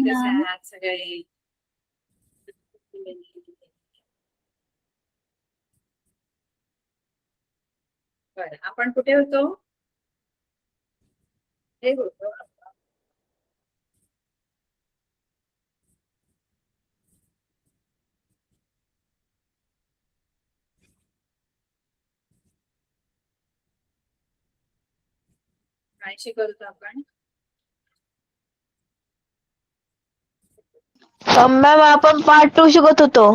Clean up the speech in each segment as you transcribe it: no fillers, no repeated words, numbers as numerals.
कसे मॅम. आहात सगळे? बरं, आपण कुठे होतो? हे होतो काय शिकवतो आपण? मॅम आपण पार्ट 2 शिकत होतो.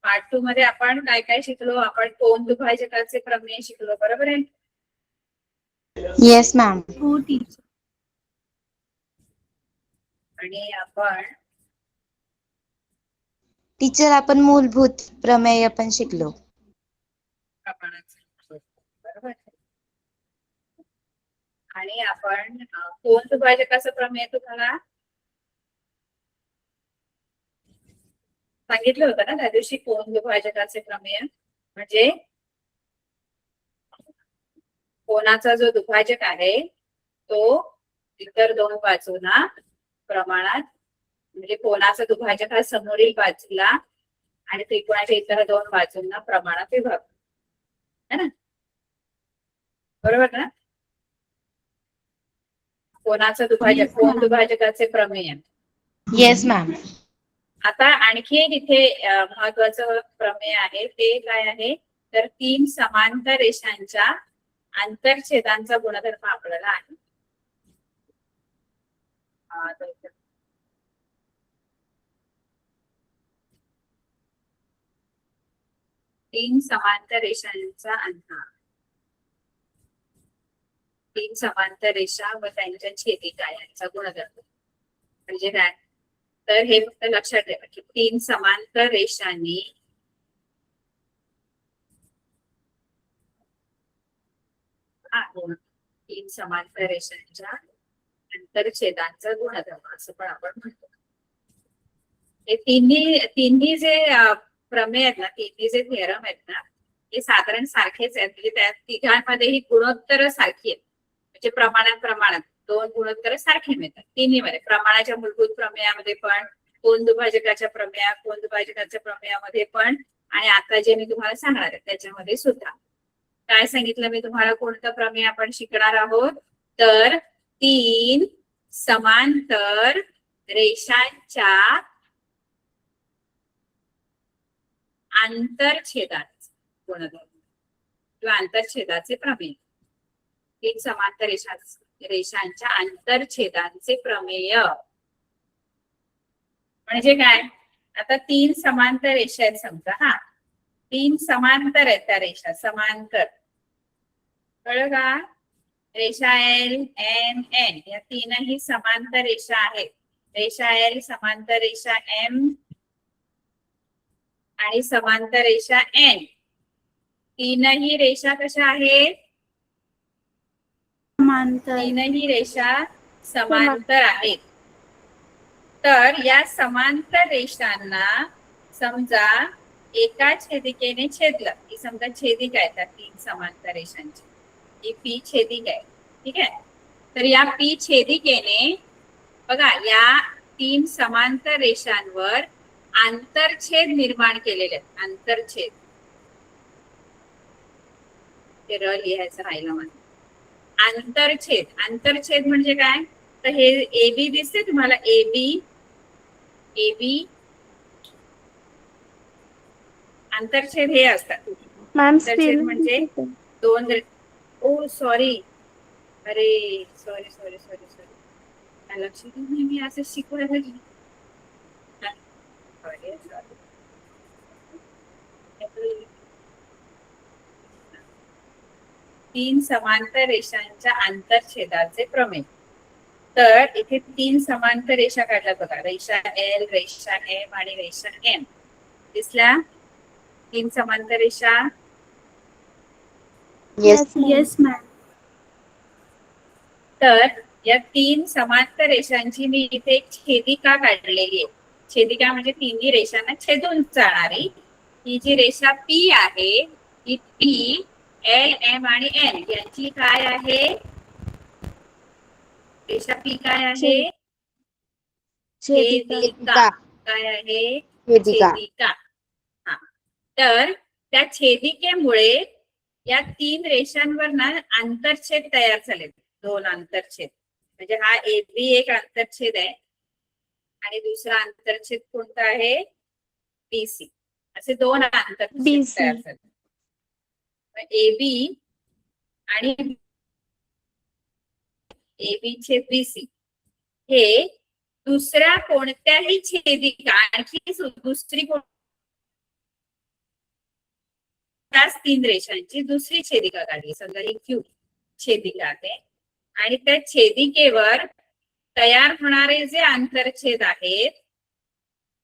पार्ट 2 मध्ये आपण काय काय शिकलो? आपण कोन दुभाजकाचे प्रमेय शिकलो, बरोबर आहे? Yes ma'am. हो टीचर. आणि आपण टीचर आपण मूलभूत प्रमेय पण शिकलो. प्रमाणाचे, बरोबर. आणि आपण कोन दुभाजकाचं प्रमेय तुम्हाला सांगितलं होतं ना त्या दिवशी. कोन दुभाजकाचे प्रमेय म्हणजे कोनाचा जो दुभाजक आहे तो इतर दोन बाजूंना प्रमाणात, म्हणजे कोनाचा दुभाजक हा समोरील बाजूला आणि त्रिकोणाच्या इतर दोन बाजूंना प्रमाणात विभाग, है ना? बरोबर ना? कोनाचा दुभाजक, Yes, कोन ma'am. दुभाजकाचे प्रमेय. Yes ma'am. आता आणखी एक इथे महत्वाचं प्रमेय आहे, ते काय आहे तर 3 समांतर रेषांच्या आंतरछेदांचा गुणधर्म आपल्याला आहे. तीन समांतर रेषांचा अंतर, 3 समांतर रेषा व त्यांच्या छेदिका यांचा गुणधर्म म्हणजे काय? तर हे फक्त लक्षात ठेवा की 3 समांतर रेषांनी तीन समांतर रेषांच्या आंतरछेदांचा गुणधर्म असं पण आपण म्हणतो. हे तिन्ही जे प्रमेय आहेत ना, तिन्ही जे थिअरम आहेत ना, हे साधारण सारखेच आहेत. म्हणजे त्या तिघांमध्ये ही गुणोत्तर सारखी आहेत. म्हणजे प्रमाणात दोन गुणोत्तर सारखे मिळतात तिन्ही मध्ये. प्रमाणाच्या मूलभूत प्रमेयामध्ये पण, कोन दुभाजकाच्या प्रमेयामध्ये पण, आणि आता जे मी तुम्हाला सांगणार आहे त्याच्यामध्ये सुद्धा. काय सांगितलं मी तुम्हाला? कोणतं प्रमेय आपण शिकणार आहोत? तर 3 समांतर रेषांच्या आंतरछेदाचे गुणधर्म किंवा आंतरछेदाचे प्रमेय. 3 समांतर रेषांच्या आंतरछेदांचे प्रमेय म्हणजे काय? आता 3 समांतर रेषा आहेत समजा. 3 समांतर आहेत त्या रेषा, समांतर. कळलं का? रेषा एल, एम, एन या तीनही समांतर रेषा आहेत. रेषा एल समांतर रेषा एम आणि समांतर रेषा एन. तीनही रेषा कशा आहेत? समांतर. तीनही रेषा समांतर आहेत. तर या समांतर रेषांना समजा एका छेदिकेने छेदलं की, समजा छेदिका आहे त्या 3 समांतर रेषांची, ही पी छेदिका आहे, ठीक आहे? तर या पी छेदिकेने बघा या 3 समांतर रेषांवर आंतरछेद निर्माण केलेले आहेत. आंतरछेद, ते र लिहायचं राहिलं मला. आंतरछेद म्हणजे काय? तर हे एबी दिसते तुम्हाला, एबी आंतरछेद हे असतात. आंतरछेद म्हणजे दोन, ओ सॉरी, अरे सॉरी लक्षात नाही मी असं शिकवायला. तीन समांतर रेषांच्या आंतरछेदाचे प्रमेय. तर इथे 3 समांतर रेषा काढल्या बघा. रेषा एल, रेषा एम आणि रेषा एम दिसल्या? 3 समांतर रेषा. Yes yes ma'am. तर या 3 समांतर रेषांची मी इथे एक छेदिका काढलेली आहे. छेदिका म्हणजे तिन्ही रेषांना छेदून जाणारी ही जी रेषा पी आहे, ही पी एल एम आणि एन यांची काय आहे? रेषा पी काय आहे? छेदिका. काय आहे? छेदिका. हा, तर त्या छेदिकेमुळे या 3 रेषांवर ना आंतरछेद तयार झाले. 2 आंतरछेद. म्हणजे हा एबी एक आंतरछेद आहे आणि दुसरा आंतरछेद कोणता आहे? बीसी. असे 2 आंतरछेद तयार झाले. एबी आणि एबी छेद बीसी हे दुसऱ्या कोणत्याही छेदिका आणखी दुसरी त्याच 3 रेषांची दुसरी छेदिका काढली. समजा ही क्यू छेदिका आहे आणि त्या छेदिकेवर तयार होणारे जे आंतरछेद आहेत,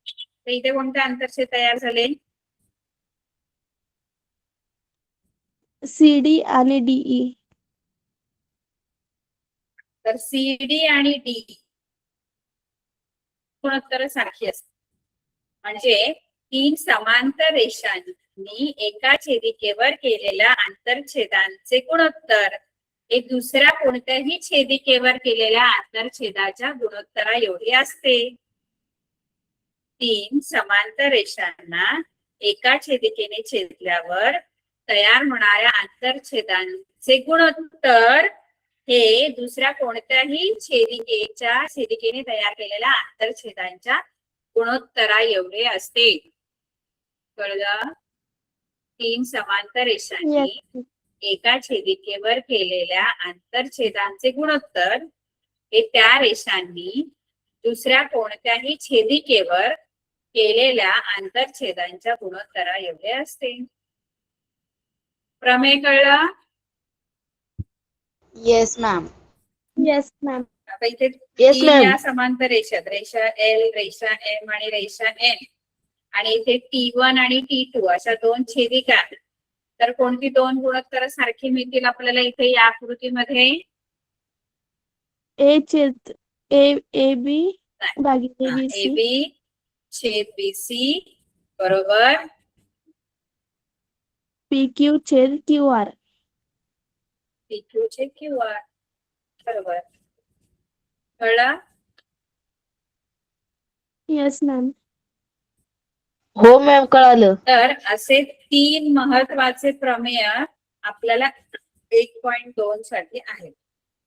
तर इथे कोणते आंतरछेद तयार झाले? CD आणि DE. तर सीडी आणि डी गुणोत्तर सारखी असतात. म्हणजे 3 समांतर रेषांनी एका छेदिकेवर केलेल्या आंतरछेदांचे गुणोत्तर हे दुसऱ्या कोणत्याही छेदिकेवर केलेल्या आंतरछेदाच्या गुणोत्तरा एवढी असते. 3 समांतर रेषांना एका छेदिकेने छेदल्यावर तयार होणाऱ्या आंतरछेदांचे गुणोत्तर हे दुसऱ्या कोणत्याही छेदिकेने तयार केलेल्या आंतरछेदांच्या गुणोत्तरा एवढे असते. कळलं? 3 समांतर रेषांनी एका छेदिकेवर केलेल्या आंतरछेदांचे गुणोत्तर हे त्या रेषांनी दुसऱ्या कोणत्याही छेदिकेवर केलेल्या आंतरछेदांच्या गुणोत्तरा एवढे असते. प्रमेय कळलं? Yes ma'am. Yes, ma'am. आता इथे Yes, 3 ma'am. या समांतर रेषात रेषा एल, रेषा एम आणि रेषा एन आणि इथे T1 आणि T2 अशा 2 छेदिका आहेत. तर कोणती 2 गुणोत्तर सारखी मिळतील आपल्याला इथे या आकृतीमध्ये? AB भागिले BC. AB छेद BC बरोबर PQ छेद QR. PQ छेद QR बरोबर. कळलं? Yes, ma'am. हो मॅम, कळालं. तर असे 3 महत्वाचे प्रमेय आपल्याला 1.2 साठी आहेत.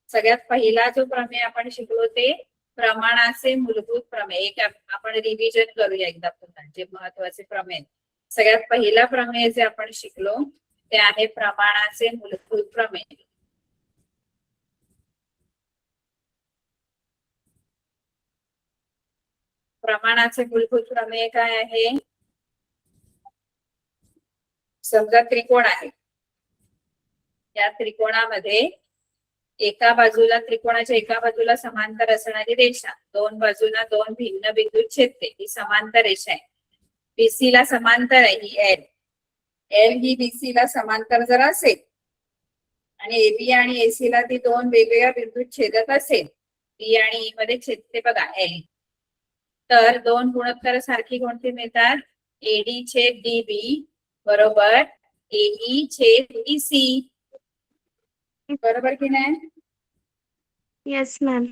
सगळ्यात पहिला जो प्रमेय आपण शिकलो ते प्रमाणाचे मूलभूत प्रमेय. एक आपण रिव्हिजन करूया एकदा पुन्हा जे महत्वाचे प्रमेय. सगळ्यात पहिला प्रमेय जे आपण शिकलो ते आहे प्रमाणाचे मूलभूत प्रमेय. प्रमाणाचे मूलभूत प्रमेय काय आहे? समजा त्रिकोण आहे. या त्रिकोणामध्ये त्रिकोणाच्या एका बाजूला समांतर असणारी रेषा, 2 बाजूला 2 भिन्न बिंदू छेदते, ही समांतर रेषा आहे. बीसी ला समांतर आहे ही एल. एल ही बीसी ला समांतर जर असेल आणि एबी आणि एसी ला ती 2 वेगवेगळ्या बिंदूत छेदत असेल, बी आणि ई मध्ये छेदते बघा एल, तर 2 गुणोत्तर सारखी कोणती मिळतात? एडी छेद डीबी बरोबर एई छेद बीसी. बरोबर की नाही? Yes, ma'am.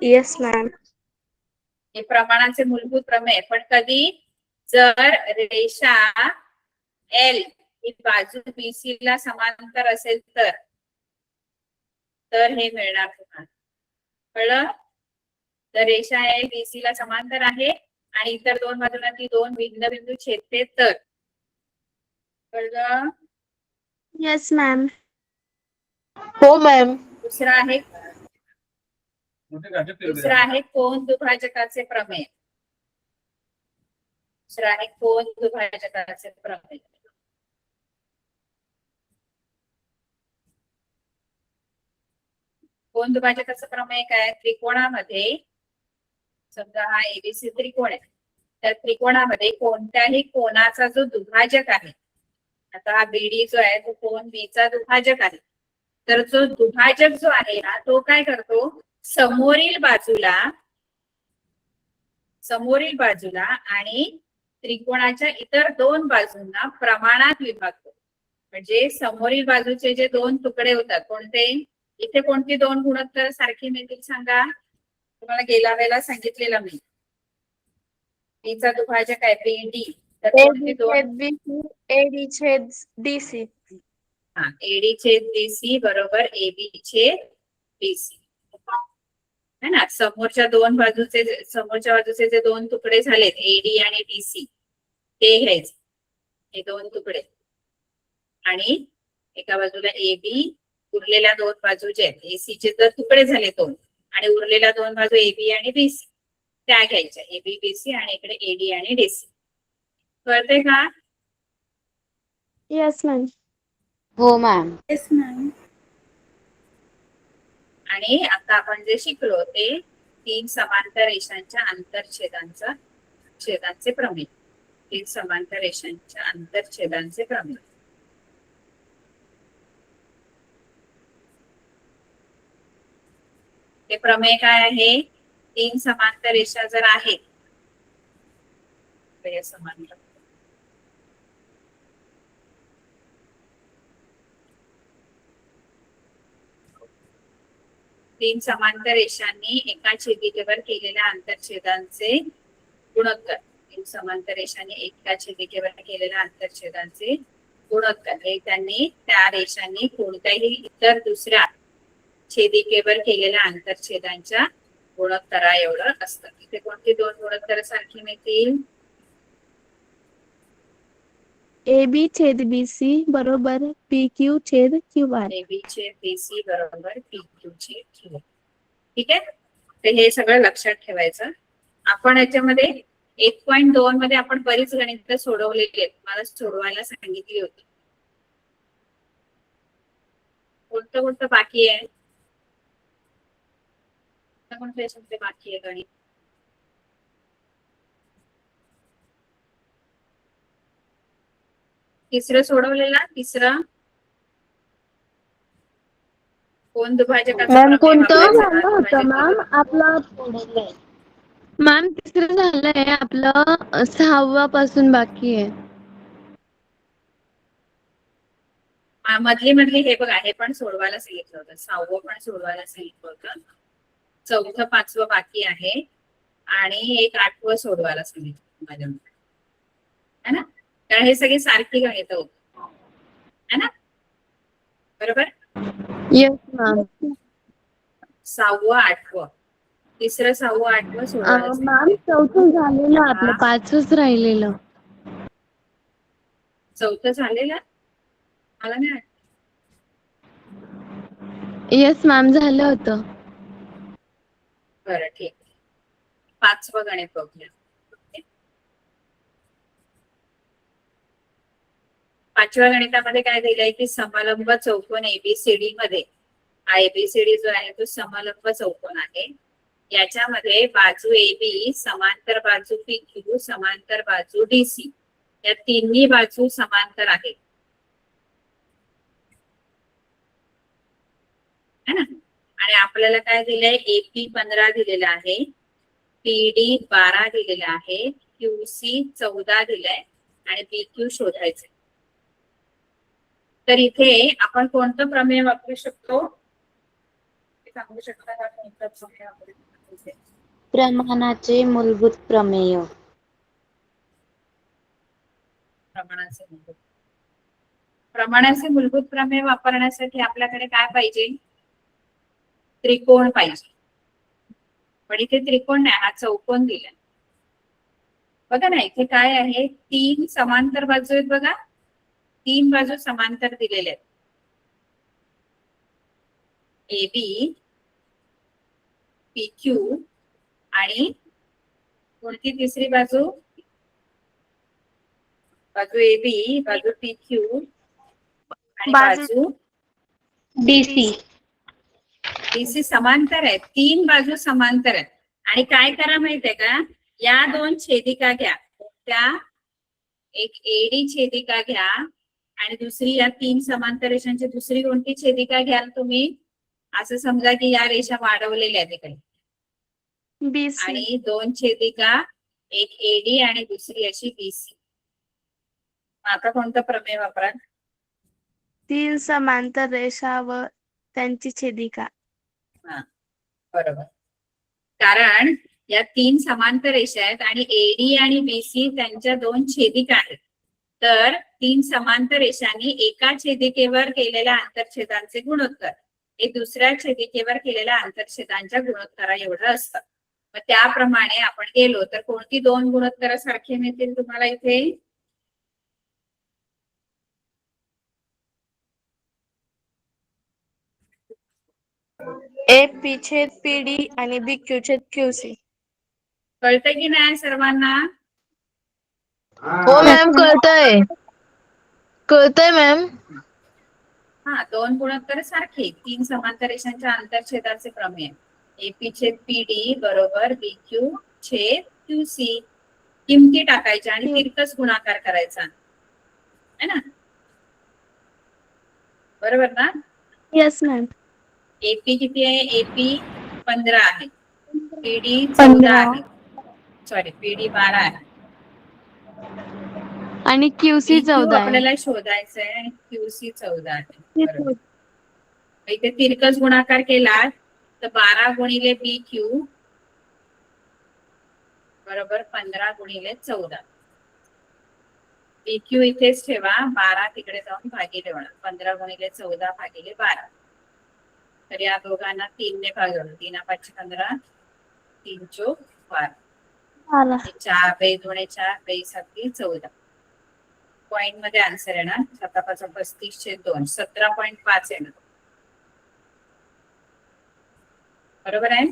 Yes, ma'am. हे प्रमाणाचे मूलभूत प्रमेय. पण कधी जर रेषा एल ही बाजू बीसी ला समांतर असेल तर हे मिळणार तुम्हाला. कळलं? तर रेषा एल बीसी ला समांतर आहे आणि इतर 2 बाजूला ती 2 भिन्न बिंदू छेदते तर. कळलं? Yes, ma'am. हो मॅम. दुसरा आहे कोन दुभाजकाचे प्रमेय. दुसरा आहे कोन दुभाजकाचे प्रमेय. कोन दुभाजकाचं प्रमेय काय? त्रिकोणामध्ये समजा हा एबीसी त्रिकोण आहे, त्या त्रिकोणामध्ये कोणत्याही कोनाचा जो दुभाजक आहे, आता हा बीडी जो आहे तो कोन बी चा दुभाजक आहे, तर जो दुभाजक जो आहे ना तो काय करतो, समोरील बाजूला आणि त्रिकोणाच्या इतर दोन बाजूंना प्रमाणात विभागतो. म्हणजे समोरील बाजूचे जे दोन तुकडे होतात कोणते, इथे कोणती दोन गुणोत्तर सारखी मिळतील सांगा. तुम्हाला गेल्या वेळेला सांगितलेलं मी, पीचा दुभाजक आहे पीडी, तर कोणती दोन, एडी छेद डीसी. हा एडी छेद डीसी बरोबर एबी छेद बीसी है ना. समोरच्या बाजूचे जे दोन तुकडे झालेत एडी आणि डीसी ते घ्यायचे, हे दोन तुकडे, आणि एका बाजूला एबी, उरलेल्या दोन बाजू जे आहेत एसीचे जर तुकडे झाले दोन, आणि उरलेल्या दोन बाजू एबी आणि बीसी त्या घ्यायच्या, एबी बीसी, आणि इकडे एडी आणि डीसी. कळतंय का? Yes ma'am. हो मॅम. Yes ma'am. आणि आता आपण जे शिकलो ते तीन समांतर रेषांच्या आंतरछेदांचे प्रमेय. तीन समांतर रेषांच्या आंतरछेदांचे प्रमेय. ते प्रमेय काय आहे, तीन समांतर रेषा जर आहेत, समांतर तीन समांतर रेषांनी एका छेदिकेवर केलेल्या आंतरछेदांचे गुणोत्तर. तीन समांतर रेषांनी एका छेदिकेवर केलेल्या आंतरछेदांचे गुणोत्तर हे त्यांनी त्या रेषांनी कोणत्याही इतर दुसऱ्या छेदिकेवर केलेल्या आंतरछेदांच्या गुणोत्तरा एवढं असतं. इथे कोणती दोन गुणोत्तर सारखी मिळतील, एबी छेद बीसी बरोबर पी क्यू छेद क्यू आर. एबी छेद बीसी बरोबर पी क्यू छेद क्यू आर. ठीक आहे, तर हे सगळं लक्षात ठेवायचं. आपण याच्यामध्ये 1.2 मध्ये आपण बरीच गणित सोडवलेली आहेत, मला सोडवायला सांगितली होती. कोणतं बाकी आहे, कोणते बाकी आहे गणित? तिसरं सोडवलेला, तिसरं कोण दुभाजकाचं मॅम प्रमेय कोणतं वापरायचं? झालं होतं मॅम आपलं? मॅम तिसरं झालंय आपलं, 6वा पासून बाकी आहे. मधली हे बघा, हे पण सोडवायला सांगितलं होतं, 6वं पण सोडवायला सांगितलं होतं, 4थं 5वं बाकी आहे, आणि एक 8वं सोडवायला सांगितलं माझ्या, है ना. कारण हे सगळी सारखी गणित होत, है ना, बरोबर. Yes ma'am. 6वं 8वं, तिसरं 6वं 8वं सोडवायला मॅम चौथं झालेलं आपलं, 5च राहिलेलं. चौथं झालेलं मला नाही वाटत. येस मॅम झालं होतं. बरं ठीक, 5वं गणित बघूया. 5व्या गणितामध्ये काय दिलंय की समलंब चौकोन एबीसीडी मध्ये, हा एबीसीडी जो आहे तो समलंब चौकोन आहे. याच्यामध्ये बाजू एबी, समांतर बाजू पी क्यू, समांतर बाजू डीसी, या तिन्ही बाजू समांतर आहेत, है ना. आणि आपल्याला काय दिलंय, एपी 15 दिलेला आहे, पीडी 12 दिलेला आहे, क्यूसी 14 दिलाय, आणि पीक्यू शोधायचे. तर इथे आपण कोणतं प्रमेय वापरू शकतो, सांगू शकता का? कोणतं प्रमेय वापरू शकतो? प्रमाणाचे मूलभूत प्रमेय. प्रमाणाचे मूलभूत प्रमेय वापरण्यासाठी आपल्याकडे काय पाहिजे, त्रिकोण पाहिजे. पण इथे त्रिकोण नाही, हा चौकोन दिलाय. बघा ना, इथे काय आहे, तीन समांतर बाजू आहेत बघा, तीन बाजू समांतर दिलेल्या आहेत, एबी, पीक्यू, आणि कोणती तिसरी बाजू, बाजू एबी, बाजू पीक्यू, आणि बाजू डीसी. डीसी समांतर आहेत, तीन बाजू समांतर आहेत. आणि काय करा माहितीये का, या दोन छेदिका घ्या, त्या एक एडी छेदिका घ्या आणि दुसरी या 3 समांतर रेषांची दुसरी कोणती छेदिका घ्याल तुम्ही? असं समजा की या रेषा वाढवलेल्या आहेत इकडे BC. आणि 2 छेदिका, एक एडी आणि दुसरी अशी बीसी. आता कोणतं प्रमेय वापराल? 3 समांतर रेषा व त्यांची छेदिका. हा, बरोबर. कारण या 3 समांतर रेषा आहेत आणि एडी आणि बीसी त्यांच्या 2 छेदिका आहेत. तर 3 समांतर रेषांनी एका छेदिकेवर केलेल्या आंतरछेदांचे गुणोत्तर हे दुसऱ्या छेदिकेवर केलेल्या आंतरछेदांच्या गुणोत्तरा एवढं असतं. मग त्याप्रमाणे आपण गेलो तर कोणती 2 गुणोत्तर सारखे मिळतील तुम्हाला इथे? AP छेद PD आणि BQ छेद QC. कळतंय की नाही सर्वांना? हो मॅम, कळतंय. कळतंय मॅम. हा, 2 गुणोत्तर सारखे 3 समांतर रेषांच्या आंतरछेदाचे प्रमेय. एपी छेद पीडी बरोबर बीक्यू छेद क्यूसी. किमती टाकायच्या आणि तिरकस गुणाकार करायचा है ना? बरोबर ना? Yes ma'am. एपी किती आहे? एपी 15 आहे, पीडी 14 आहे, सॉरी पीडी 12 आहे आणि QC बीक्यू 14 आहे. आपल्याला शोधायचं आहे आणि क्यूसी 14 आहे. बरोबर. इथे तिरकस गुणाकार केला तर 12 गुणिले बीक्यू बरोबर 15 गुणिले 14. बीक्यू इथेच ठेवा, 12 तिकडे जाऊन भागिले होणार. 15 गुणिले 14 भागिले 12. तर या दोघांना 3 ने भागवलं. 3 5 15, 3 चोक 12. 4 बेस 2 4 बेस 14. पॉइंट मध्ये आन्सर येणार 7 35 छेद 2 17.5 येणार. बरोबर आहे?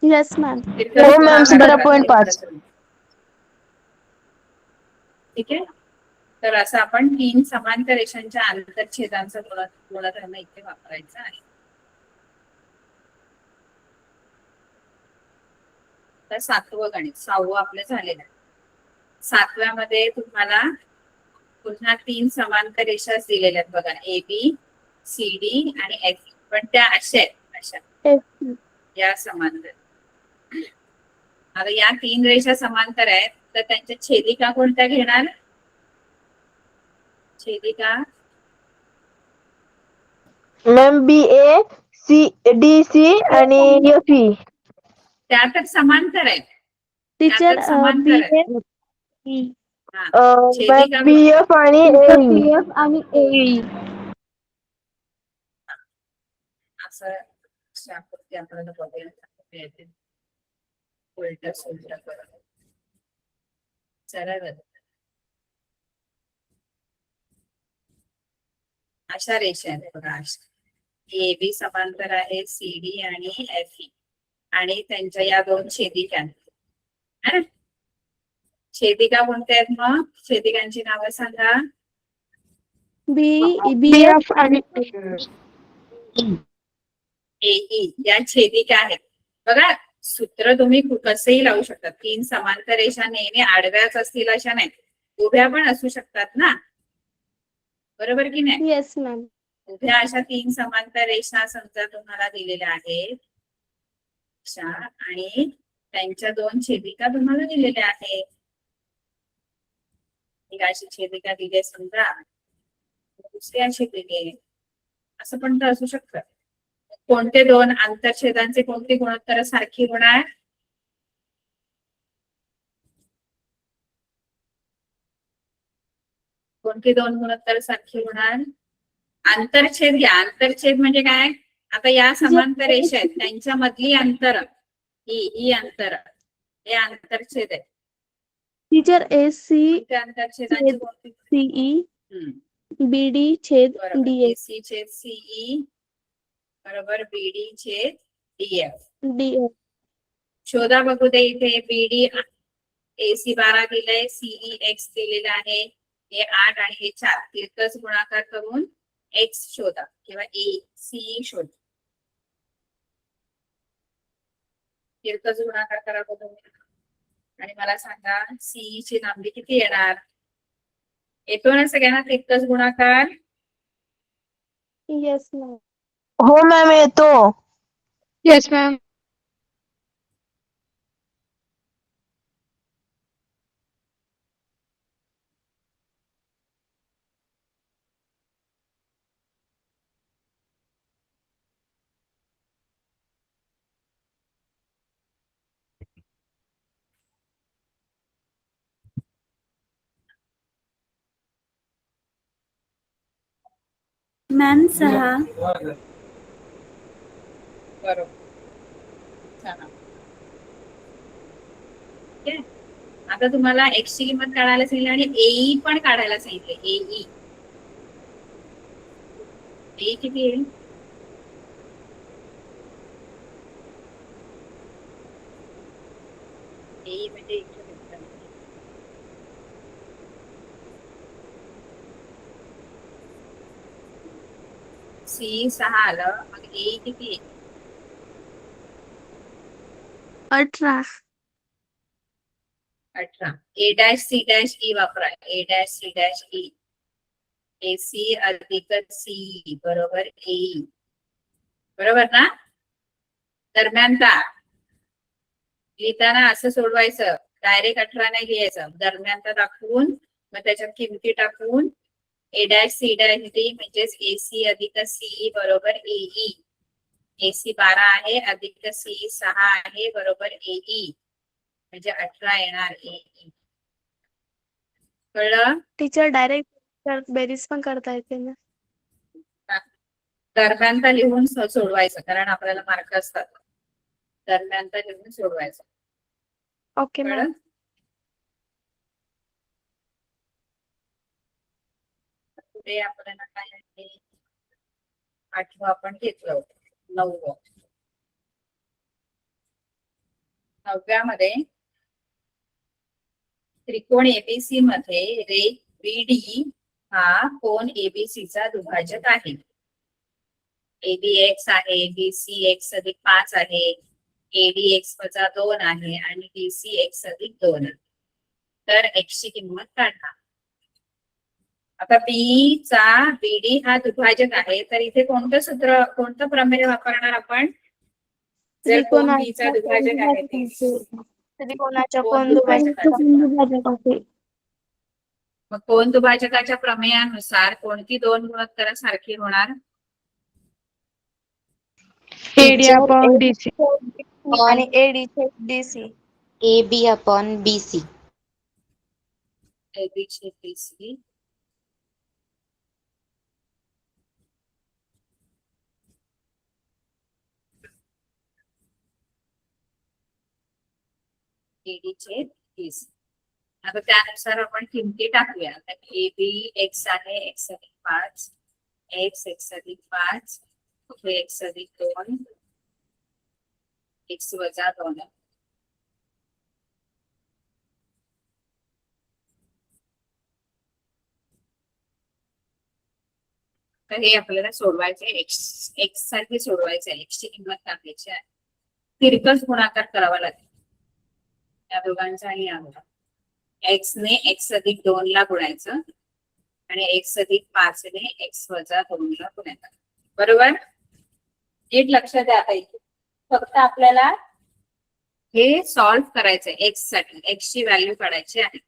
Yes ma'am. हो मॅम, 17.5. ठीक आहे. तर असं आपण 3 समांतर रेषांच्या आंतरछेदांचा गुणधर्म इथे वापरायचा आहे. तर 7वं गणित, 6वं आपलं झालेलं आहे. 7व्यामध्ये तुम्हाला पुन्हा 3 समांतर रेषा दिलेल्या आहेत बघा, ए बी सी डी आणि एफ. पण त्या अशा आहेत, अशा या समांतर. आता या 3 रेषा समांतर आहेत तर त्यांच्या छेदिका कोणत्या घेणार? छेदिका मॅम BA DC आणि FE. त्या तर समांतर आहेत. टीचर त्या तर समांतर आहेत. हा, छेदिका मॅम BF आणि AE. BF आणि AE. असं आकृती आपल्याला बघायला मिळते. उलट सुलट करत सरळ अशा रेषा आहेत बघा. ए बी समांतर आहे सीडी आणि एफ आणि त्यांच्या या 2 छेदिका आहेत. छेदिका कोणत्या आहेत मग? छेदिकांची नावं सांगा. BF आणि एई या छेदिका आहेत बघा. सूत्र तुम्ही कसंही लावू शकता. 3 समांतर रेषा नेहमी आडव्याच असतील अशा नाही, उभ्या पण असू शकतात ना, बरोबर की नाही? Yes ma'am. उभ्या अशा 3 समांतर रेषा समजा तुम्हाला दिलेल्या आहेत आणि त्यांच्या 2 छेदिका तुम्हाला दिलेल्या आहेत. एक अशी छेदिका दिली समजा, दुसरी अशी दिली, असं पण तर असू शकतं. कोणते 2 आंतरछेदांचे कोणते गुणोत्तर सारखी होणार? कोणते 2 गुणोत्तर सारखी होणार? आंतरछेद घ्या. आंतरछेद म्हणजे काय? आता या समांतर रेषा आहेत त्यांच्या मधली अंतर ही अंतर, हे आंतरछेद आहे. टीचर AC आंतरछेदांची कोणती? CE BD छेद DF. AC छेद CE बरोबर BD छेद DF. शोधा बघू दे इथे. BD AC 12 दिलंय, CE X दिलेलं आहे, हे 8 आणि हे 4. तिरकस गुणाकार करून X शोधा किंवा CE शोधा. तिरकस गुणाकार करा बघू आणि मला सांगा CE ची लांबी किती येणार? येतो ना सगळ्यांना तितकंच गुणाकार? Yes ma'am. हो मॅम येतो. Yes ma'am. मॅम 6. बरोबर. चला. ठीक आहे. आता तुम्हाला एक्स ची किंमत काढायला सांगितली आणि एई पण काढायला सांगितले. एई किती येईल? एई म्हणजे एकशे पंच्याण्णव. सी 6 आलं, मग एई किती येईल? 18. 18. A dash C dash E वापरा. A dash C dash E. AC अधिक सी बरोबर एई. बरोबर ना? दरम्यानचा लिहिताना असं सोडवायचं, डायरेक्ट 18 नाही लिहायचं. दरम्यानचा दाखवून मग त्याच्यात किमती टाकून A dash C dash D म्हणजेच एसी अधिक सी बरोबर एई. एसी 12 आहे अधिक सी 6 आहे बरोबर एई. म्हणजे 18 येणार एई. कळलं? टीचर डायरेक्ट बेरीज पण करता येते ना. दरम्यानचा लिहून सोडवायचं, कारण आपल्याला मार्क असतात. दरम्यानचा लिहून सोडवायचं. Okay ma'am. कळलं? पुढे आपल्याला काय आहे? 8वं आपण घेतलं होतं. 9वं. 9व्यामध्ये त्रिकोण एबीसी मध्ये रेघ बीडी हा कोण एबीसीचा दुभाजक आहे. एबी एक्स आहे, बीसी एक्स अधिक 5 आहे, एडी एक्स वजा 2 आहे आणि डीसी एक्स अधिक 2 आहे. तर एक्स ची किंमत काढा. आता बी चा बीडी हा दुभाजक आहे, तर इथे कोणतं प्रमेय वापरणार आपण? जर कोण बी चा दुभाजक आहे ते. त्रिकोणाच्या कोण दुभाजकाचा. दुभाजकाचे. मग कोण दुभाजकाच्या प्रमेयानुसार कोणती दोन गुणोत्तर सारखी होणार? एडी अपॉन डीसी आणि AD DC. A B upon B C. AB छेद बीसी एडी छेद बीसी. आता त्यानुसार आपण किमती टाकूया. ए बी एक्स आहे, एक्स अधिक 5, एक्स अधिक 5, एक्स अधिक 2, एक्स वजा 2. तर हे आपल्याला सोडवायचे. एक्स सारखे सोडवायचे. एक्स ची किंमत टाकायची आहे. तिरकस गुणाकार करावा लागेल या दोघांचा आणि याचा. एक्स ने एक्स अधिक 2 ला गुणायचं आणि एक्स अधिक 5 ने एक्स वजा 2 ला गुणायचं. बरोबर? नीट लक्षात द्या. आता इथे फक्त आपल्याला हे सॉल्व्ह करायचंय. एक्स साठी एक्स ची व्हॅल्यू काढायची आहे.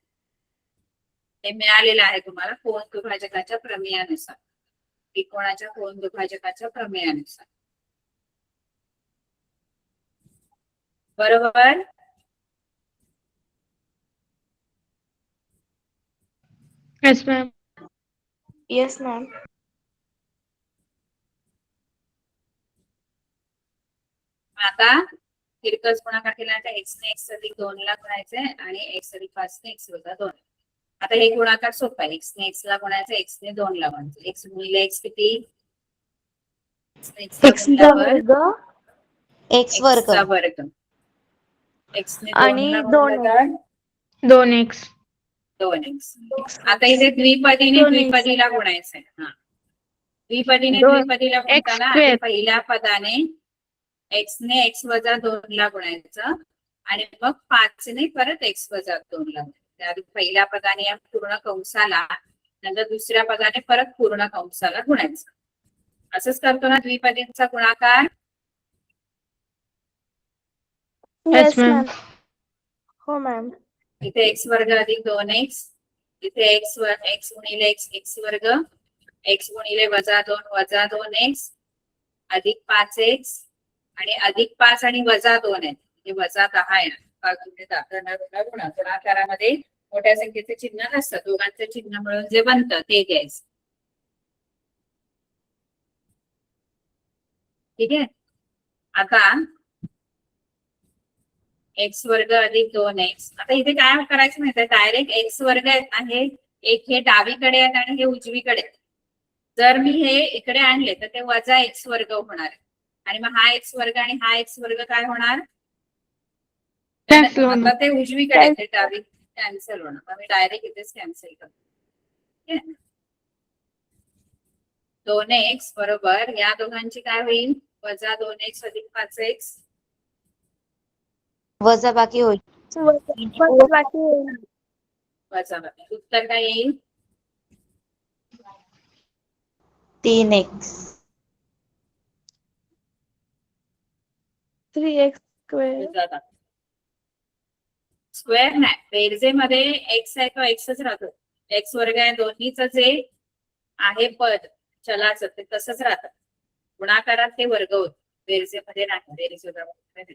हे मिळालेलं आहे तुम्हाला कोण दुभाजकाच्या प्रमेयानुसार. त्रिकोणाच्या कोण दुभाजकाच्या प्रमेयानुसार. बरोबर? Yes ma'am. Yes ma'am. आता तिरकस गुणाकार केल्यानंतर एक्स ने एक्स अधिक 2 ला गुणायचंय आणि एक्स अधिक 5 ने एक्स वजा 2. आता हे गुणाकार सोपा आहे. एक्स ने एक्स ला गुणायचं, एक्स ने 2 ला गुणायचं. एक्स गुणिले एक्स किती? एक्स ला गुणल्यावर एक्स वर्ग. चा वर्ग. एक्स ने 2 आणि ला 2 गुणलं तर 2x. 2x. आता इथे द्विपदीने द्विपदीला गुणायचंय. हा, द्विपदीने दोन द्विपदीला गुणताना square. आधी पहिल्या पदाने एक्स ने एक्स वजा 2 ला गुणायचं आणि मग 5 ने परत एक्स वजा 2 ला गुणायचं. आधी पहिल्या पदाने या पूर्ण कंसाला नंतर दुसऱ्या पदाने परत पूर्ण कंसाला गुणायचं. असंच करतो ना द्विपदींचा गुणाकार. Yes ma'am. हो मॅम. इथे एक्स वर्ग अधिक 2x, इथे एक्स गुणिले एक्स वर्ग, एक्स गुणिले -2 वजा 2x अधिक 5x आणि अधिक 5 आणि वजा 2 आहे म्हणजे वजा 10 आहे. गुणाकारामध्ये मोठ्या संख्येचे चिन्ह नसतं, दोघांचं चिन्ह मिळून जे बनतं ते घ्यायचं. ठीक आहे. आता एक्स वर्ग अधिक 2x. आता इथे काय करायचं माहितीये, डायरेक्ट एक्स वर्ग आहे, एक हे डावीकडे आहेत आणि हे उजवीकडे. जर मी हे इकडे आणले तर ते वजा एक्स वर्ग होणार आणि मग हा एक्स वर्ग आणि हा एक्स वर्ग काय होणार, आता ते उजवीकडे ते डावी कॅन्सल होणार. मी डायरेक्ट इथेच कॅन्सल करतो. 2x बरोबर या दोघांची काय होईल, वजा 2x अधिक 5x वजा बाकी होईल. वजा बाकी. उत्तर काय येईल, 3x. 3x square. स्क्वेअर नाही, बेरजेमध्ये एक्स आहे तो एक्सच राहतो. एक्स वर्ग आहे दोन्हीच जे आहे पद चलाचं ते तसंच राहतं. गुणाकारात ते वर्ग होत, बेरजेमध्ये नाही. बेरजेमध्ये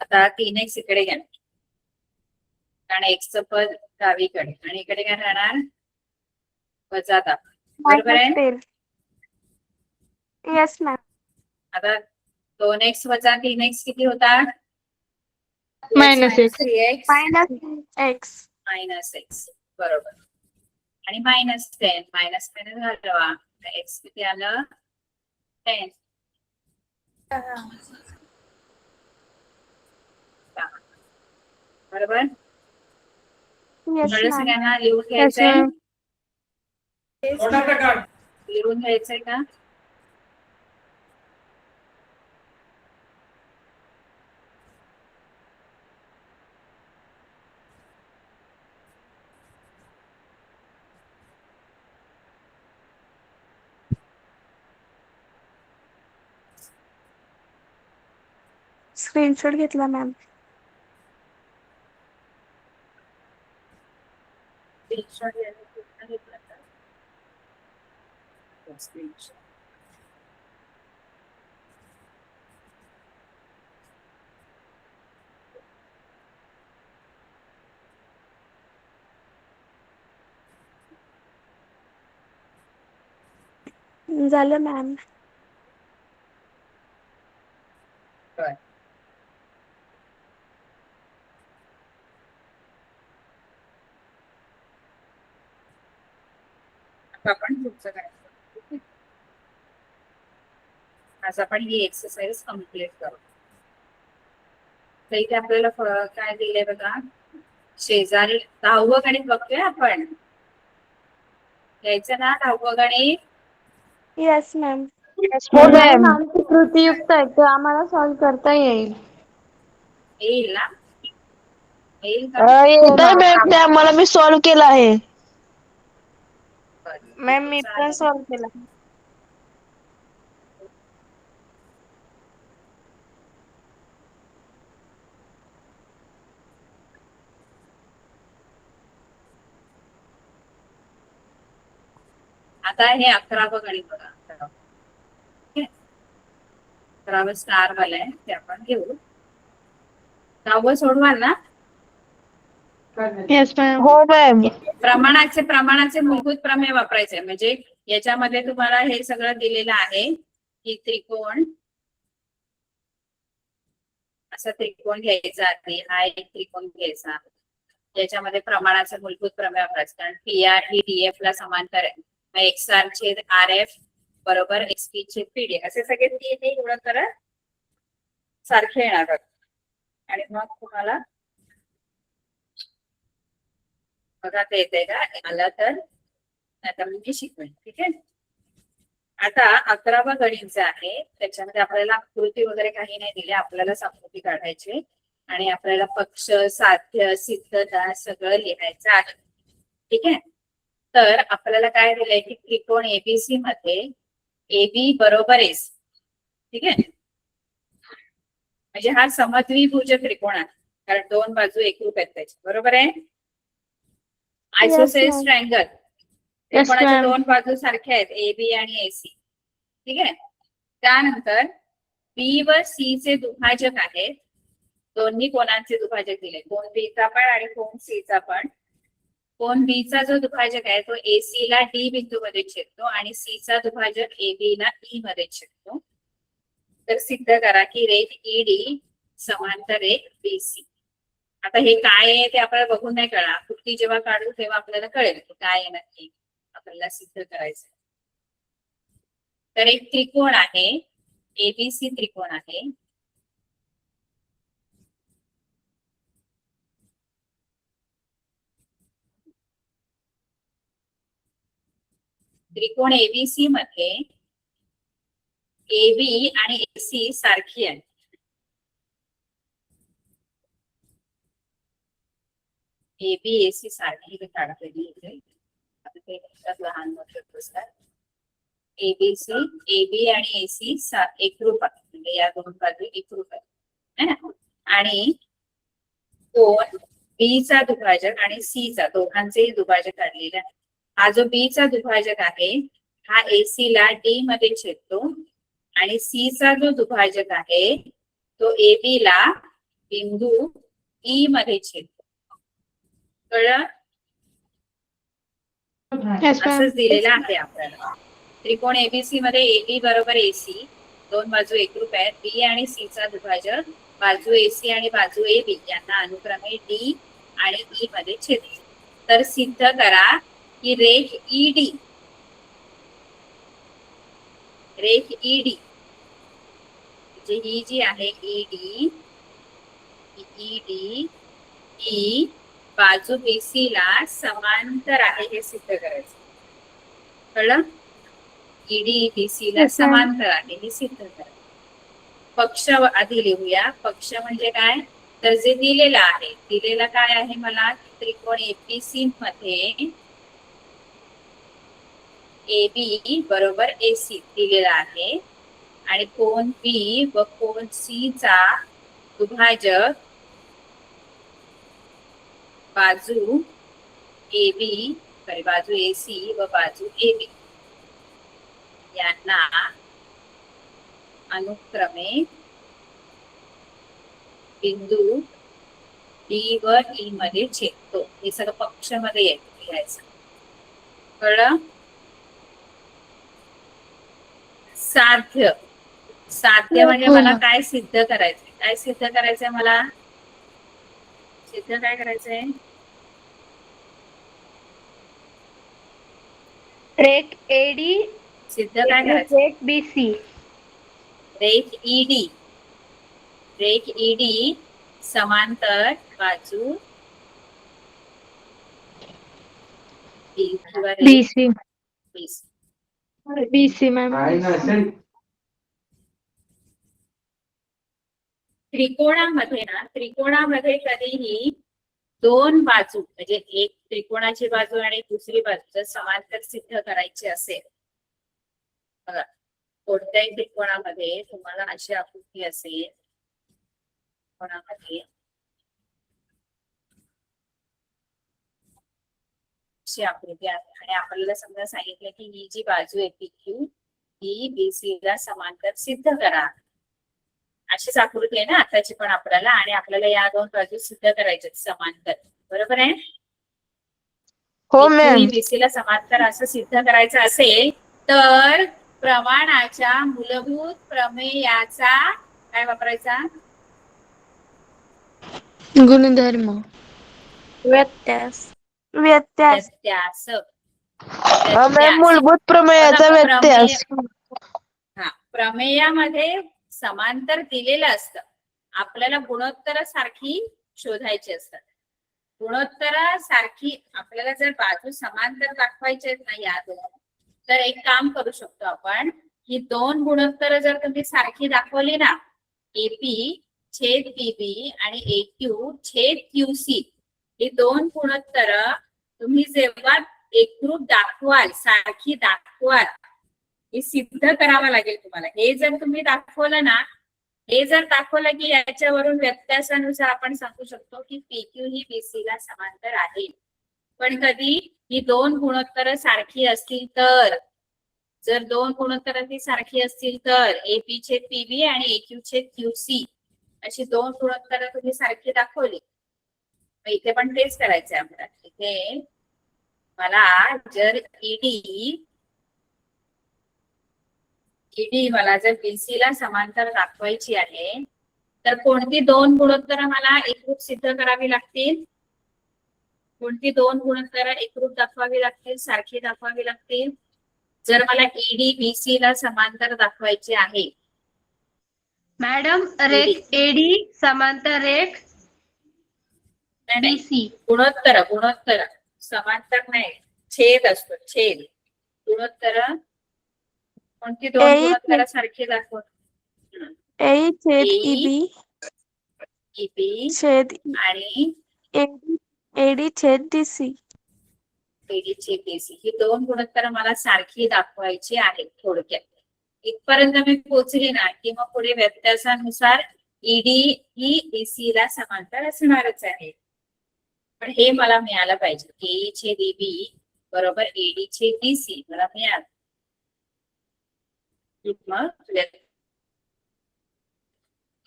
आता 3x इकडे घ्या कारण एक्सचं पद डावीकडे आणि इकडे काय राहणार, वजा 10. बरोबर आहे. Yes ma'am. आता 2x वजा 3x किती होतात, -x. 3x -x. -x. बरोबर. आणि -10 घालवा, x किती आलं, 10. बरोबर. Yes ma'am. सगळ्यांना लिहून घ्यायचंय, लिहून घ्यायचंय का? स्क्रीनशॉट घेतला मॅम. स्क्रीनशॉट घ्यायला पूर्ण घेतला का? स्क्रीनशॉट. झालं मॅम. आपण पुढचं करायचं. आज आपण ही एक्सरसाइज कम्प्लीट करू. तर इथे आपल्याला काय दिलंय बघा, शेजारी 10वं गणित बघतोय आपण. यायचं ना 10वं गणित. Yes ma'am. हो मॅम. आमची कृतीयुक्त आहे ते आम्हाला सॉल्व्ह करता येईल. येईल ना, येईल का? येतंय मॅम, ते आम्हाला मी सॉल्व्ह केलं आहे. मॅम मी पण सॉल्व केला. आता हे 11वं गणित बघा. 11वं स्टार वाला आहे ते आपण घेऊ. 10वं सोडवाल ना. Yes ma'am. हो मॅम. प्रमाणाचे मूलभूत प्रमेय वापरायचे. म्हणजे याच्यामध्ये तुम्हाला हे सगळं दिलेलं आहे की त्रिकोण, असा त्रिकोण घ्यायचा आहे, हा एक त्रिकोण घ्यायचा, याच्यामध्ये प्रमाणाचे मूलभूत प्रमेय वापरायचे. कारण PR ही DF ला समांतर आहे. मग XR छेद RF बरोबर XP छेद PD असे सगळे हे गुणोत्तर सारखे येणार आणि मग तुम्हाला बघा ते येते का, आला तर आता मी शिकवेन. ठीक आहे. आता 11वं गणित जे आहे त्याच्यामध्ये आपल्याला आकृती वगैरे काही नाही दिली, आपल्याला आकृती काढायची आणि आपल्याला पक्ष, साध्य, सिद्धता सगळं लिहायचं आहे. ठीक आहे. तर आपल्याला काय दिलंय की त्रिकोण एबीसी मध्ये AB बरोबर एसी. ठीक आहे, म्हणजे हा समद्विभुज त्रिकोण आहे कारण दोन बाजू एकरूप आहेत त्याची. बरोबर आहे. Isosceles ma'am. ट्रायंगल Yes, त्रिकोणाच्या ma'am. दोन बाजू सारख्या आहेत AB आणि AC. ठीक आहे. त्यानंतर B व C चे दुभाजक आहेत. दोन्ही कोणांचे दुभाजक दिले, कोण B चा पण आणि कोण C चा पण. कोण B चा जो दुभाजक आहे तो AC ला D बिंदू मध्ये छेदतो आणि C चा दुभाजक AB ला E मध्ये छेदतो. तर सिद्ध करा की रेख ED समांतर रेख BC. आता हे काय आहे ते आपल्याला बघून नाही कळणार, कृती जेव्हा काढू तेव्हा आपल्याला कळेल की काय आहे नक्की आपल्याला सिद्ध करायचं. तर एक त्रिकोण आहे, ABC त्रिकोण आहे. त्रिकोण ABC मध्ये AB आणि AC सारखी आहे. AB AC सारखी काढलेली इथे. आता ते लहान मोठे असतात. AB आणि AC एकरूप आहेत, म्हणजे या दोन बाजू एकरूप आहेत है ना. आणि कोण B चा दुभाजक आणि C चा दोघांचेही दुभाजक काढलेले आहे. हा जो B चा दुभाजक आहे हा AC ला D मध्ये छेदतो आणि C चा जो दुभाजक आहे तो AB ला बिंदू E मध्ये छेदतो. कळलं? Yes, ma'am. असंच दिलेलं आहे आपल्याला. त्रिकोण एबीसी मध्ये AB बरोबर AC, दोन बाजू एकरूप आहेत. B आणि C चा दुभाजक बाजू AC आणि बाजू AB यांना अनुक्रमे D आणि E मध्ये छेदतो. तर सिद्ध करा की रेख ED म्हणजे ही जी आहे ED ही बाजू BC ला समांतर आहे हे सिद्ध करायचं. कळलं? ED BC ला Yes, ma'am. समांतर आहे हे सिद्ध करायचं. पक्ष आधी लिहूया. पक्ष म्हणजे काय, तर जे दिलेलं आहे, दिलेलं काय आहे मला, त्रिकोण एबीसी मध्ये AB बरोबर AC दिलेला आहे आणि कोण B व कोण C चा दुभाजक बाजू बाजू AC व बाजू AB यांना अनुक्रमे बिंदू D व E मध्ये छेदतो. हे सगळं पक्ष मध्ये येतं लिहायचं. कळलं? साध्य म्हणजे हो मला ना. काय सिद्ध करायचंय, काय सिद्ध करायचंय मला, सिद्ध काय करायचंय, रेख AD सिद्ध काय करायचं, रेख BC. रेख ED समांतर बाजू B किंवा रेख BC. BC. BC ma'am. त्रिकोणामध्ये कधीही दोन बाजू म्हणजे एक त्रिकोणाची बाजू आणि दुसरी बाजू जर समांतर सिद्ध करायची असेल, बघा कोणत्याही त्रिकोणामध्ये तुम्हाला अशी आकृती असेल, त्रिकोणामध्ये अशी आकृती आहे आणि आपल्याला समजा सांगितलं की ही जी बाजू आहे PQ ही BC ला समांतर सिद्ध करा. अशीच आकृती आहे ना आताची पण आपल्याला, आणि आपल्याला या दोन बाजू सिद्ध करायच्या समांतर. बरोबर आहे? हो मॅम. BC ला समांतर असं सिद्ध करायचं असेल तर प्रमाणाच्या मूलभूत प्रमेयाचा काय वापरायचा, गुणधर्म. व्यत्यास. व्यत्यास. मॅम मूलभूत प्रमेयाचा व्यत्यास. हा, प्रमेयामध्ये समांतर दिलेलं असतं, आपल्याला गुणोत्तर सारखी शोधायची असतात. गुणोत्तर सारखी आपल्याला जर बाजू समांतर दाखवायचे आहेत ना या दोन, तर एक काम करू शकतो आपण, ही दोन गुणोत्तर जर तुम्ही सारखी दाखवली ना, AP छेद BB आणि AQ छेद QC, हे दोन गुणोत्तर तुम्ही जेव्हा एकरूप दाखवाल, सारखी दाखवाल, हे सिद्ध करावं लागेल तुम्हाला. हे जर तुम्ही दाखवलं ना, हे जर दाखवलं की याच्यावरून व्यत्यासानुसार आपण सांगू शकतो की PQ ही BC ला समांतर आहे. पण कधी ही दोन गुणोत्तर सारखी असतील तर, जर दोन गुणोत्तर ती सारखी असतील तर AP छेद PB आणि AQ छेद QC अशी दोन गुणोत्तर तुम्ही सारखी दाखवली, इथे पण तेच करायचंय आपल्याला. इथे मला जर ईडी मला जर BC ला समांतर दाखवायची आहे, तर कोणती दोन गुणोत्तर मला एकरूप सिद्ध करावी लागतील? कोणती दोन गुणोत्तर एकरूप दाखवावी लागतील, सारखी दाखवावी लागतील? जर मला ईडी BC ला समांतर दाखवायचे आहे, मॅडम रेख एडी समांतर रेख BC. गुणोत्तर गुणोत्तर समांतर नाही, छेद असतो, छेद. गुणोत्तर कोणती दोन AE गुणोत्तर सारखी दाखवत? AE छेद AE, EB EB छेद आणि AD छेद DC. AD छेद BC ही दोन गुणोत्तर मला सारखी दाखवायची आहेत. थोडक्यात इथपर्यंत मी पोहोचली ना की मग पुढे व्यत्यासानुसार ईडी ही BC ला समांतर असणारच आहे. पण हे मला मिळालं पाहिजे. AE छेद EB बरोबर AD छेद BC मला मिळालं. मग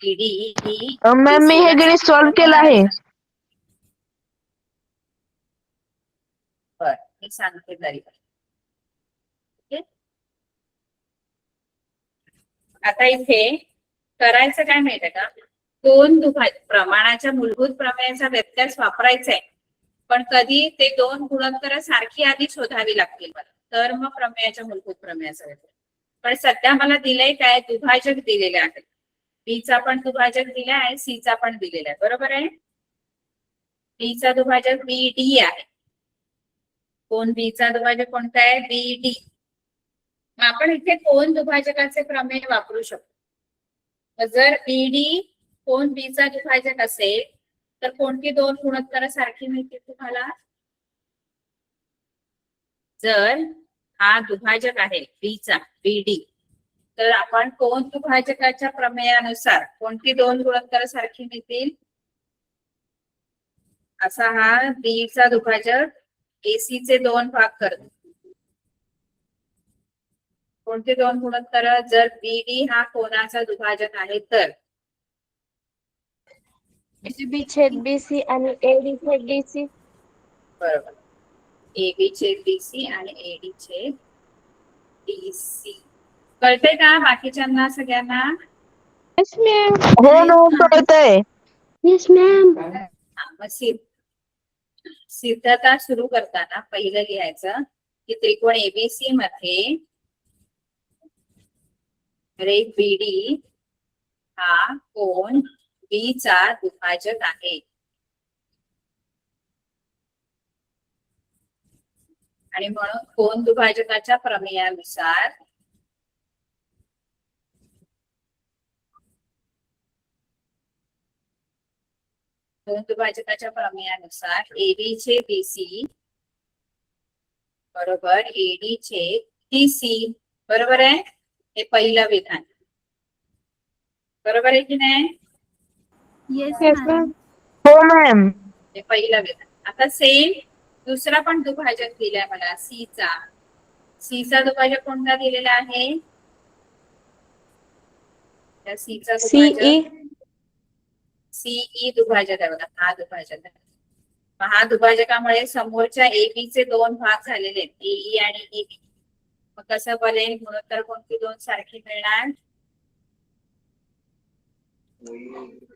ईडी ही मॅम मी हे गणित सॉल्व्ह केलं आहे. बर, मी सांगते तरी. ओके, आता इथे करायचं काय माहितीये का, दोन प्रमाणाच्या मूलभूत प्रमेयाचा व्यत्यास वापरायचा आहे. पण कधी ते दोन गुणोत्तर सारखी आधी शोधावी लागतील मला, तर मग प्रमेयाच्या मूलभूत प्रमेयाचा व्यत्यास. पण सध्या मला दिलंय काय, दुभाजक दिलेले आहे. B चा पण दुभाजक दिला आहे, C चा पण दिलेला आहे. बरोबर आहे. B चा दुभाजक BD आहे. कोण B चा दुभाजक कोणता आहे? BD. मग आपण इथे कोण दुभाजकाचे प्रमेय वापरू शकतो. जर BD कोण B चा दुभाजक असेल तर कोणती दोन गुणोत्तर सारखी मिळतील तुम्हाला? जर हा दुभाजक आहे B चा BD, तर आपण कोण दुभाजकाच्या प्रमेयानुसार कोणती दोन गुणोत्तर सारखी मिळतील? असा हा B चा दुभाजक AC चे दोन भाग करतो. कोणते दोन गुणोत्तर? जर BD हा कोणाचा दुभाजक आहे तर AB छेद BC आणि AD छेद DC. बरोबर, AB छेद BC आणि AD छेद DC. कळतंय का बाकीच्यांना सगळ्यांना? Yes ma'am. हो हो कळतंय. Yes ma'am. मग सिद्धता सुरू करताना पहिलं लिहायचं की त्रिकोण ABC मध्ये रेख BD हा कोण B चा दुभाजक आहे. आणि म्हणून कोण दुभाजकाच्या प्रमेयानुसार कोण दुभाजकाच्या प्रमेयानुसार AB छेद BC बरोबर AD छेद DC. बरोबर आहे. हे पहिलं विधान. बरोबर आहे की नाही? Yes ma'am. हो मॅम. हे पहिलं विधान. आता सेम दुसरा पण दुभाजक दिलाय मला C चा. C चा दुभाजक कोणता दिलेला आहे? त्या C चा दुभाजक CE दुभाजक आहे बघा. हा दुभाजक आहे. हा दुभाजकामुळे समोरच्या AB चे दोन भाग झालेले आहेत, AE आणि EB. मग कसं बनेल? गुणोत्तर कोणती दोन सारखी मिळणार?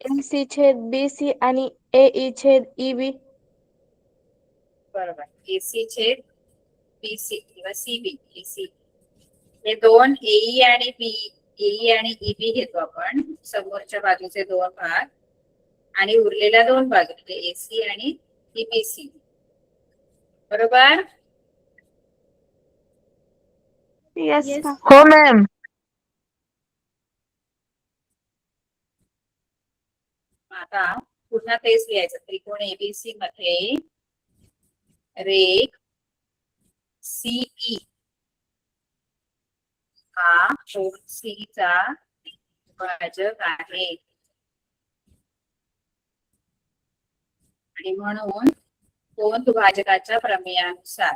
MC छेद BC आणि AE छेद EB. बरोबर, AC छेद BC किंवा CB. AC हे दोन AE आणि EB घेतो आपण, समोरच्या बाजूचे दोन भाग आणि उरलेल्या दोन बाजू म्हणजे AC आणि EBC. बरोबर. येस हो मॅम. आता पुन्हा तेच लिहायचं. त्रिकोण ABC मध्ये रेख सीई हा कोन सी चा दुभाजक आहे आणि म्हणून कोन दुभाजकाच्या प्रमेयानुसार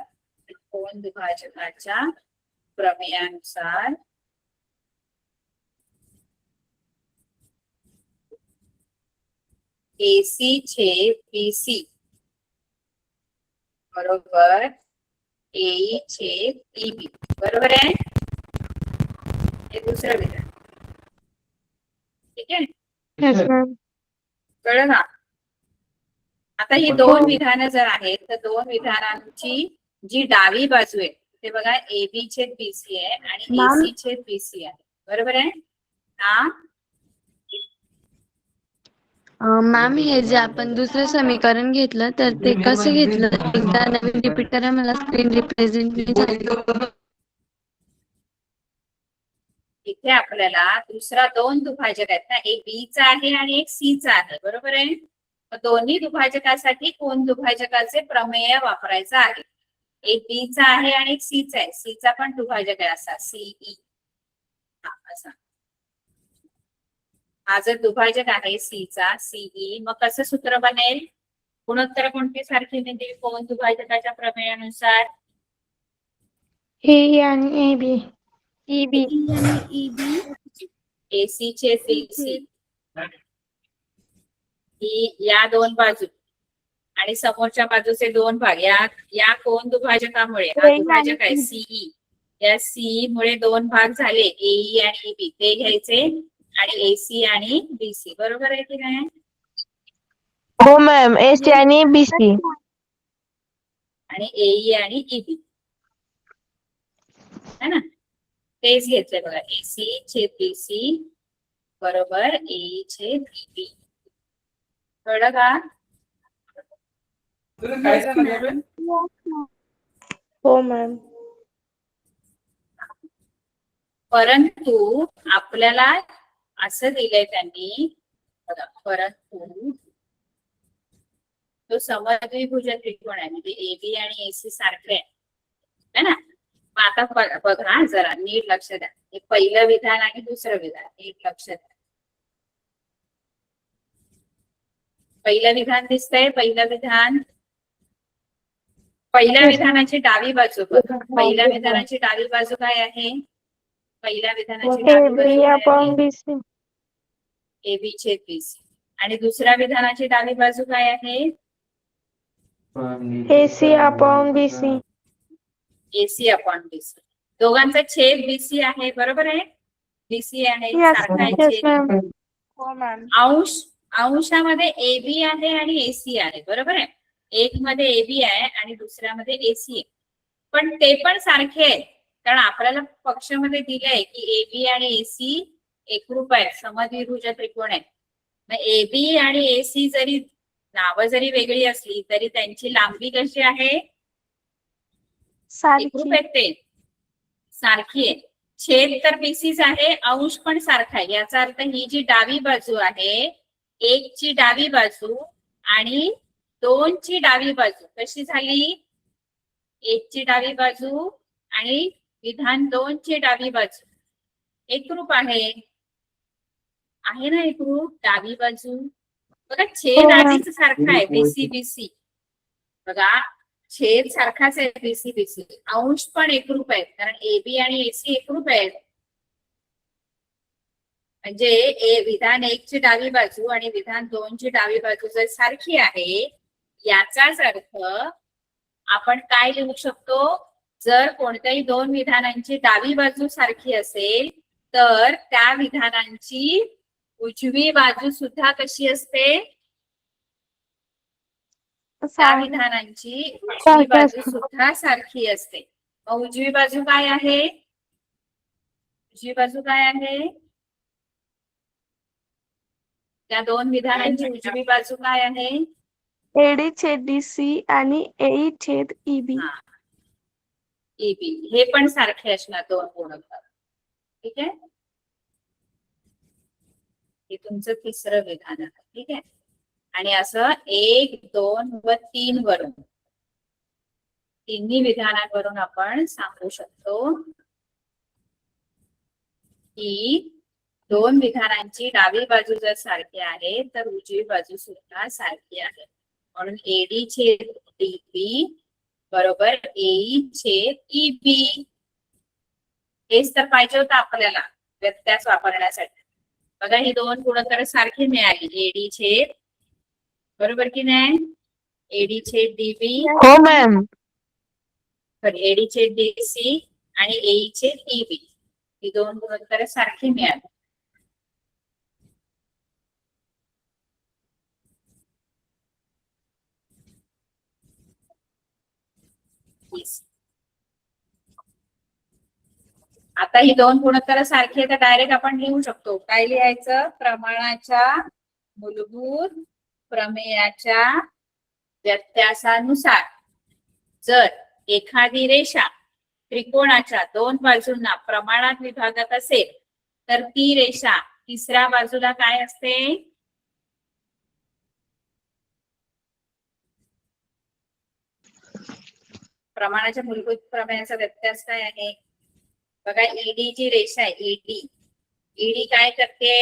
AC छेद BC बरोबर AE छेद EB बरोबर आहे. हे दुसरं विधान. ठीक आहे, येस मॅम. कळलं ना. आता ही दोन विधानं जर आहेत तर दोन विधानांची जी डावी बाजू आहे ते बघा AB छेद BC आहे आणि मॅम. AC छेद BC आहे बरोबर आहे. हा मॅम हे जे आपण दुसरं समीकरण घेतलं तर ते कसं घेतलं एकदा नवीन रिपीट करा मला स्क्रीन रिप्रेझेंट. इथे आपल्याला दुसरा दोन दुभाजक आहेत ना, एक B चा आहे आणि एक C चा आहे बरोबर आहे. मग दोन्ही दुभाजकासाठी कोन दुभाजकाचे प्रमेय वापरायचं आहे. एक B चा आहे आणि एक C चा आहे. C चा पण दुभाजक आहे असा CE असा. हा जर दुभाजक आहे C चा CE मग कसं सूत्र बनेल. गुणोत्तर कोणती सारखी मिळतील कोन दुभाजकाच्या प्रमेयानुसार. हे आणि AB. EB. AC छेद BC ही या दोन बाजू आणि समोरच्या बाजूचे दोन भाग या कोन दुभाजकामुळे हा दुभाजक आहे CE या CE मुळे दोन भाग झाले AE आणि EB ते घ्यायचे आणि AC आणि BC बरोबर आहे की नाही. हो मॅम. AC आणि BC आणि AE आणि EB है ना, तेच घेतलंय बघा. AC छेद BC बरोबर AE छेद EB. कळलं का. हो मॅम. परंतु आपल्याला असं दिलंय त्यांनी बघा, परंतु तो समद्विभुज त्रिकोण आहे म्हणजे AB आणि AC सारखे आहे ना. मग आता बघा जरा नीट लक्ष द्या. हे पहिलं विधान आणि दुसरं विधान नीट लक्ष द्या. पहिलं विधान दिसतंय. पहिल्या विधानाची डावी बाजू बघा. पहिल्या विधानाची डावी बाजू काय आहे. पहिल्या विधानाची डावी बाजू AB काय आहे. upon BC. AB छेद BC आणि दुसऱ्या विधानाची डावी बाजू काय आहे. AC upon BC. AC upon BC. दोघांचा छेद BC आहे बरोबर आहे. BC आहे Yes, सारखा आहे yes छेद. ma'am. हो मॅम. अंशामध्ये AB आहे आणि AC आहे बरोबर आहे. एक मध्ये AB आहे आणि दुसऱ्यामध्ये AC आहे. पण ते पण सारखे आहेत कारण आपल्याला पक्षामध्ये दिलंय की AB आणि AC एकरूप आहेत समद्विभुज त्रिकोण आहेत. मग AB आणि AC जरी नावं जरी वेगळी असली तरी त्यांची लांबी कशी आहे. एकरूप आहेत ते सारखी आहे. छेद तर BCच आहे. अंश पण सारखा आहे. याचा अर्थ ही जी डावी बाजू आहे एक ची डावी बाजू आणि दोन ची डावी बाजू कशी झाली. एक ची डावी बाजू आणि विधान दोन ची डावी बाजू एकरूप आहे ना एकरूप. डावी बाजू बघा छेद आधीच सारखा आहे BC बघा छेद सारखाच आहे BC अंश पण एकरूप आहेत कारण AB आणि AC एकरूप आहेत. म्हणजे विधान एक ची डावी बाजू आणि विधान दोन ची डावी बाजू जर सारखी आहे याचाच अर्थ आपण काय लिहू शकतो. जर कोणत्याही दोन विधानांची डावी बाजू सारखी असेल तर त्या विधानांची उजवी बाजू सुद्धा कशी असते. त्या विधानांची उजवी बाजू सुद्धा सारखी असते. मग उजवी बाजू काय आहे. त्या दोन विधानांची उजवी बाजू काय आहे. AD छेद DC आणि AE छेद EB. EB हे पण सारखे असणार दोन गुणोत्तर. ठीक आहे. हे तुमचं तिसरं विधान आहे. ठीक आहे. आणि असं 1, 2 व 3 वरून तिन्ही विधानांवरून आपण सांगू शकतो की दोन विधानांची डावी बाजू जर सारखी आहे तर उजवी बाजू सुद्धा सारखी आहे. म्हणून एडी छेद डीबी बरोबर एई छेद ईबी. हेच तर पाहिजे होतं आपल्याला व्यत्यास वापरण्यासाठी. बघा ही दोन गुणोत्तर सारखी मिळाली. एडी छेद बरोबर की नाही, एडी छेद डीबी हो मॅम. एडी छेद डीसी आणि एई छेद ईबी ही दोन गुणोत्तर सारखी मिळाली. आता ही दोन गुणोत्तर सारखी आहे तर डायरेक्ट आपण लिहू शकतो. काय लिहायचं? प्रमाणाच्या मूलभूत प्रमेयाच्या व्यत्यासानुसार जर एखादी रेषा त्रिकोणाच्या दोन बाजूंना प्रमाणात विभागत असेल तर ती रेषा तिसऱ्या बाजूला काय असते? प्रमाणाच्या मूलभूत प्रमेयाचा व्यत्यास काय आहे? बघा ईडी जी रेषा आहे ईडी काय करते?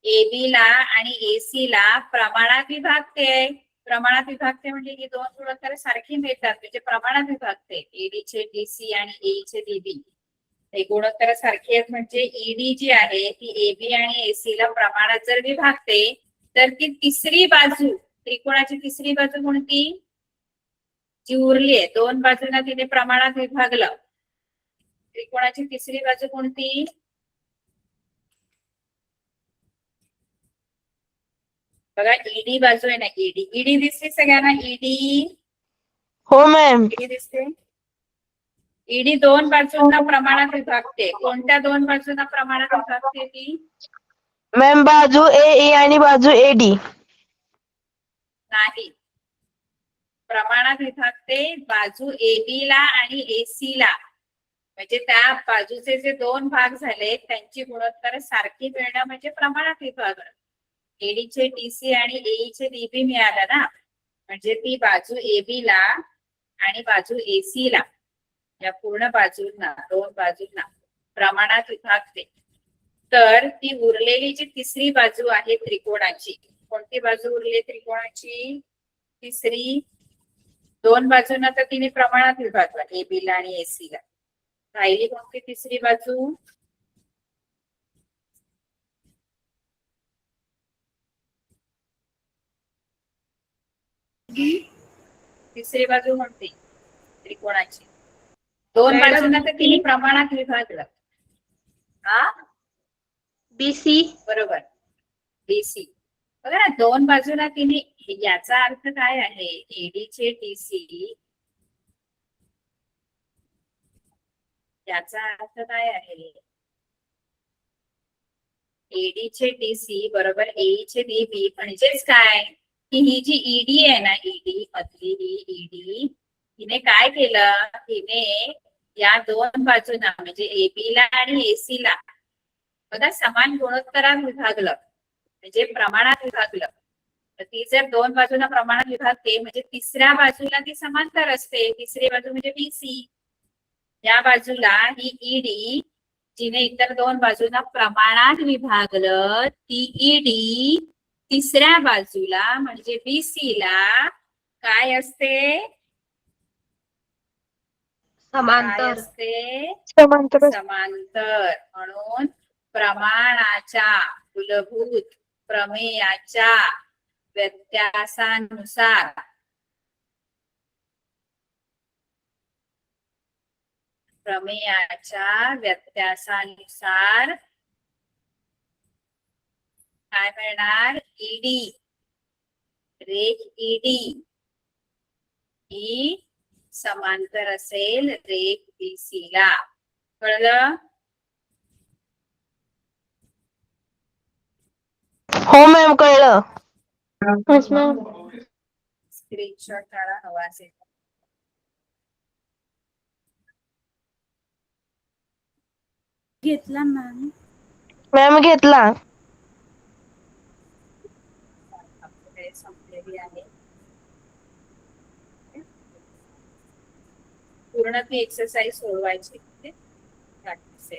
एबी ला आणि एसी ला प्रमाणात विभागते. प्रमाणात विभागते म्हणजे ही दोन गुणोत्तर सारखी मिळतात म्हणजे प्रमाणात विभागते. ईडी छेद डीसी आणि एई छेद ईबी हे गुणोत्तर सारखी आहेत म्हणजे ईडी जी आहे ती एबी आणि एसी ला प्रमाणात जर विभागते तर ती तिसरी बाजू त्रिकोणाची तिसरी बाजू कोणती? जी उरली आहे दोन बाजूंना तिने प्रमाणात विभागलं. त्रिकोणाची तिसरी बाजू कोणती? बघा ईडी बाजू आहे ना ईडी दिसते सगळ्यांना? ईडी हो मॅम. दिसते. ईडी दोन बाजूंना प्रमाणात विभागते. कोणत्या दोन बाजूंना प्रमाणात विभागते ती? मॅम बाजू ए आणि बाजू एडी. नाही, प्रमाणात विभागते बाजू एबी ला आणि एसी ला. म्हणजे त्या बाजूचे जे दोन भाग झाले त्यांची गुणोत्तर सारखी मिळणं म्हणजे प्रमाणात विभागणं. एडी छेद डीसी आणि एई छेद ईबी मिळालं ना म्हणजे ती बाजू एबी ला आणि बाजू एसी ला या पूर्ण बाजूंना दोन बाजूंना प्रमाणात विभागते. तर ती उरलेली जी तिसरी बाजू आहे त्रिकोणाची, कोणती बाजू उरली त्रिकोणाची? तिसरी. दोन बाजूंना तर तिने प्रमाणात विभागलं एबी ला आणि एसी ला. राहिली कोणती तिसरी बाजू? तिसरी बाजू कोणती त्रिकोणाची? दोन बाजूंना तर तिने प्रमाणात विभागलं. हा बीसी. बरोबर डीसी. बघा ना दोन बाजूला तिने याचा अर्थ काय आहे? एडी छेद डीसी याचा अर्थ काय आहे? एडी छेद डीसी बरोबर एई छेद ईबी म्हणजेच काय की ही जी ईडी आहे ना ईडी मधली ही ईडी हिने काय केलं? हिने या दोन बाजूंना म्हणजे एबी ला आणि एसी ला बघा समान गुणोत्तरात विभागलं म्हणजे प्रमाणात विभागलं. तर ती जर दोन बाजूंना प्रमाणात विभागते म्हणजे तिसऱ्या बाजूला ती समांतर असते. तिसरी बाजू म्हणजे बीसी. या बाजूला ही ईडी जिने इतर दोन बाजूंना प्रमाणात विभागलं ती ईडी तिसऱ्या बाजूला म्हणजे बीसी ला काय असते? काय असते? समांतर. म्हणून प्रमाणाच्या मूलभूत प्रमेयाच्या व्यत्यासानुसार काय मिळणार? ईडी रेख ईडी ही समांतर असेल रेख बीसी ला. कळलं? हो मॅम कळलं. स्क्रीनशॉट काढा हवा असेल. घेतला मॅम. मॅम घेतला. संपलेली आहे. पूर्ण ती एक्सरसाइज सोडवायची practice.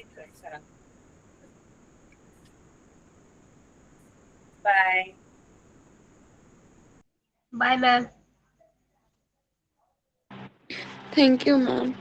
Bye. Bye ma'am. Thank you ma'am.